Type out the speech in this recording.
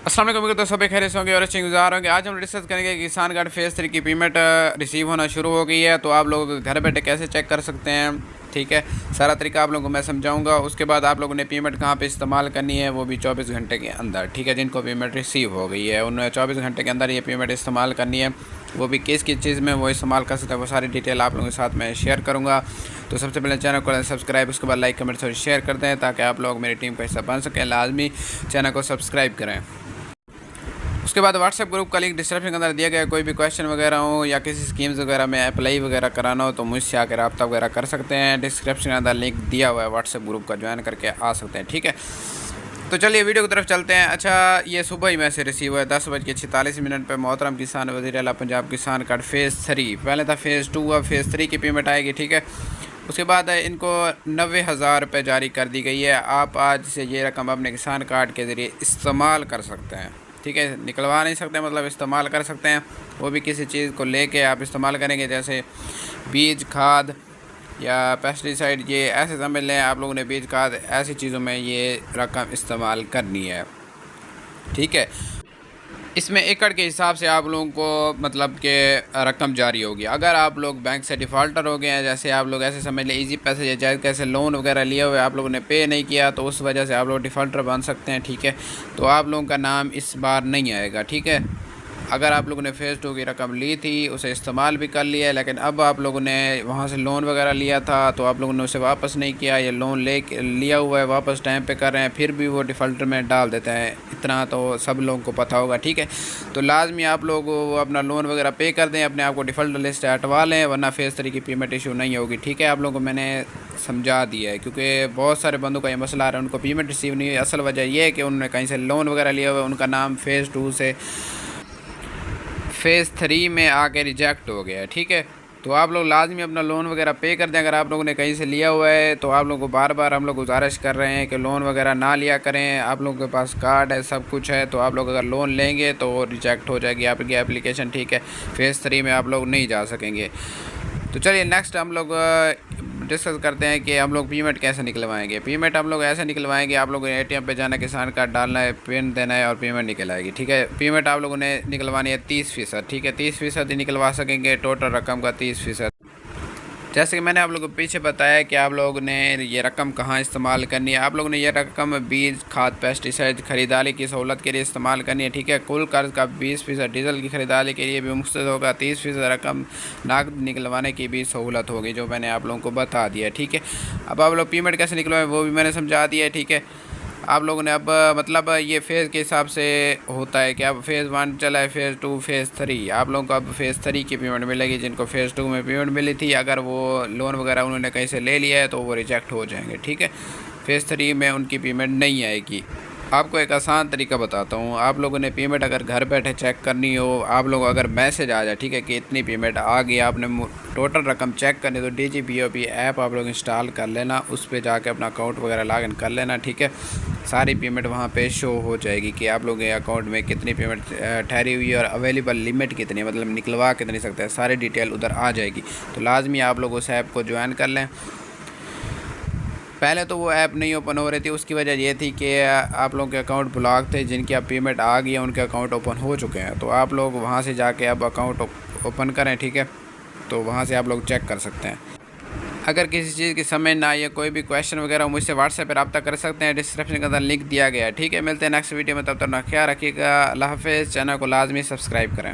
अस्सलाम वालेकुम दोस्तों, सभी खैरियत होंगे और अच्छे गुजार होंगे। आज हम डिस्कस करेंगे कि किसान कार्ड फेज़ 3 की पेमेंट रिसीव होना शुरू हो गई है, तो आप लोग घर बैठे कैसे चेक कर सकते हैं। ठीक है, सारा तरीका आप लोगों को मैं समझाऊंगा। उसके बाद आप लोगों ने पेमेंट कहाँ पे इस्तेमाल करनी है, वो भी 24 घंटे के अंदर। ठीक है, जिनको पेमेंट रिसीव हो गई है उन्हें 24 घंटे के अंदर ये पेमेंट इस्तेमाल करनी है। वो भी किस किस चीज़ में वो इस्तेमाल कर सकते हैं, वो सारी डिटेल आप लोगों के साथ मैं शेयर करूँगा। तो सबसे पहले चैनल को सब्सक्राइब, उसके बाद लाइक कमेंट्स और शेयर कर दें ताकि आप लोग मेरी टीम का हिस्सा बन सकें। लाजमी चैनल को सब्सक्राइब करें। उसके बाद व्हाट्सएप ग्रुप का लिंक डिस्क्रिप्शन के अंदर दिया गया है। कोई भी क्वेश्चन वगैरह हो या किसी स्कीम्स वगैरह में अप्लाई वगैरह कराना हो तो मुझसे आकर रब्ता वगैरह कर सकते हैं। डिस्क्रिप्शन के अंदर लिंक दिया हुआ है, व्हाट्सएप ग्रुप का ज्वाइन करके आ सकते हैं। ठीक है, तो चलिए वीडियो की तरफ चलते हैं। अच्छा, ये सुबह ही मैसेज रिसीव हुआ है 10:46 पर। मोहतरम किसान वज़ीर आला पंजाब किसान कार्ड फेज़ 3, पहले था फेज़ 2, अब फेज़ 3 की पेमेंट आएगी। ठीक है, उसके बाद इनको 90,000 रुपये जारी कर दी गई है। आप आज से ये रकम अपने किसान कार्ड के ज़रिए इस्तेमाल कर सकते हैं। ठीक है, निकलवा नहीं सकते, मतलब इस्तेमाल कर सकते हैं। वो भी किसी चीज़ को लेके आप इस्तेमाल करेंगे, जैसे बीज, खाद या पेस्टिसाइड, ये ऐसे समझ लें आप लोगों ने बीज, खाद, ऐसी चीज़ों में ये रकम इस्तेमाल करनी है। ठीक है, इसमें एकड़ के हिसाब से आप लोगों को मतलब कि रकम जारी होगी। अगर आप लोग बैंक से डिफ़ॉल्टर हो गए हैं, जैसे आप लोग ऐसे समझ लें इजी पैसे या जायज़ कैसे लोन वगैरह लिए हुए आप लोगों ने पे नहीं किया, तो उस वजह से आप लोग डिफ़ॉल्टर बन सकते हैं। ठीक है, तो आप लोगों का नाम इस बार नहीं आएगा। ठीक है, अगर आप लोगों ने फेज़ 2 की रकम ली थी, उसे इस्तेमाल भी कर लिया है, लेकिन अब आप लोगों ने वहाँ से लोन वगैरह लिया था तो आप लोगों ने उसे वापस नहीं किया, या लोन लिया हुआ है वापस टाइम पे कर रहे हैं, फिर भी वो डिफ़ॉल्टर में डाल देते हैं। इतना तो सब लोगों को पता होगा। ठीक है, तो लाजमी आप लोग अपना लोन वगैरह पे कर दें, अपने आप को डिफ़ॉल्टर लिस्ट से हटवा लें, वरना फेज़ 3 की पेमेंट इशू नहीं होगी। ठीक है, आप लोगों को मैंने समझा दिया है, क्योंकि बहुत सारे बंदों का ये मसला आ रहा है, उनको पेमेंट रिसीव नहीं हुई। असल वजह यह है कि उन्होंने कहीं से लोन वगैरह लिया हुआ है, उनका नाम फेज़ 2 से फेज़ 3 में आके रिजेक्ट हो गया है। ठीक है, तो आप लोग लाजमी अपना लोन वगैरह पे कर दें। अगर आप लोगों ने कहीं से लिया हुआ है तो आप लोगों को बार बार हम लोग गुजारिश कर रहे हैं कि लोन वगैरह ना लिया करें। आप लोगों के पास कार्ड है, सब कुछ है, तो आप लोग अगर लोन लेंगे तो रिजेक्ट हो जाएगी आपकी एप्लीकेशन। ठीक है, फेज़ 3 में आप लोग नहीं जा सकेंगे। तो चलिए नेक्स्ट हम लोग डिस्कस करते हैं कि हम लोग पेमेंट कैसे निकलवाएंगे। पेमेंट हम लोग ऐसे निकलवाएंगे, आप लोगों ने ATM पे जाना है, किसान कार्ड डालना है, पिन देना है और पेमेंट निकल आएगी। ठीक है, पेमेंट आप लोगों ने निकलवानी है 30%। ठीक है, 30% ही निकलवा सकेंगे टोटल रकम का 30%। जैसे कि मैंने आप लोगों को पीछे बताया कि आप लोगों ने ये रकम कहाँ इस्तेमाल करनी है। आप लोगों ने ये रकम बीज, खाद, पेस्टिसाइड खरीदारी की सहूलत के लिए इस्तेमाल करनी है। ठीक है, कुल कर्ज का 20%, डीजल की खरीदारी के लिए भी मुफ्त होगा। 30% रकम नकद निकलवाने की भी सहूलत होगी, जो मैंने आप लोगों को बता दिया। ठीक है, अब आप लोग पेमेंट कैसे निकलवाएं वो भी मैंने समझा दिया है। ठीक है, आप लोगों ने अब मतलब ये फ़ेज़ के हिसाब से होता है कि अब फेज़ 1 चला है, फेज़ 2, फेज़ 3। आप लोगों को अब फेज़ 3 की पेमेंट मिलेगी। जिनको फेज़ 2 में पेमेंट मिली थी, अगर वो लोन वगैरह उन्होंने कहीं से ले लिया है तो वो रिजेक्ट हो जाएंगे। ठीक है, फेज़ 3 में उनकी पेमेंट नहीं आएगी। आपको एक आसान तरीका बताता हूँ। आप लोगों ने पेमेंट अगर घर बैठे चेक करनी हो, आप लोग अगर मैसेज आ जाए, ठीक है, कि इतनी पेमेंट आ गई, आपने टोटल रकम चेक करनी, तो DGPOP ऐप आप लोग इंस्टॉल कर लेना, उस पर जाके अपना अकाउंट वगैरह लॉगिन कर लेना। ठीक है, सारी पेमेंट वहाँ पे शो हो जाएगी कि आप लोगों के अकाउंट में कितनी पेमेंट ठहरी हुई है और अवेलेबल लिमिट कितनी है, मतलब निकलवा कितनी सकते हैं, सारी डिटेल उधर आ जाएगी। तो लाजमी आप लोग उस ऐप को ज्वाइन कर लें। पहले तो वो ऐप नहीं ओपन हो रही थी, उसकी वजह ये थी कि आप लोगों के अकाउंट ब्लॉक थे। जिनकी अब पेमेंट आ गई है उनके अकाउंट ओपन हो चुके हैं, तो आप लोग वहाँ से जाके अब अकाउंट ओपन करें। ठीक है, तो वहाँ से आप लोग चेक कर सकते हैं। अगर किसी चीज़ की समझ ना आए, कोई भी क्वेश्चन वगैरह, मुझसे व्हाट्सएप पर रब्ता कर सकते हैं। डिस्क्रिप्शन के अंदर लिंक दिया गया है। ठीक है, मिलते हैं नेक्स्ट वीडियो में, तब तक ख्याल रखिएगा। अल्लाह हाफ़िज़। चैनल को लाजमी सब्सक्राइब करें।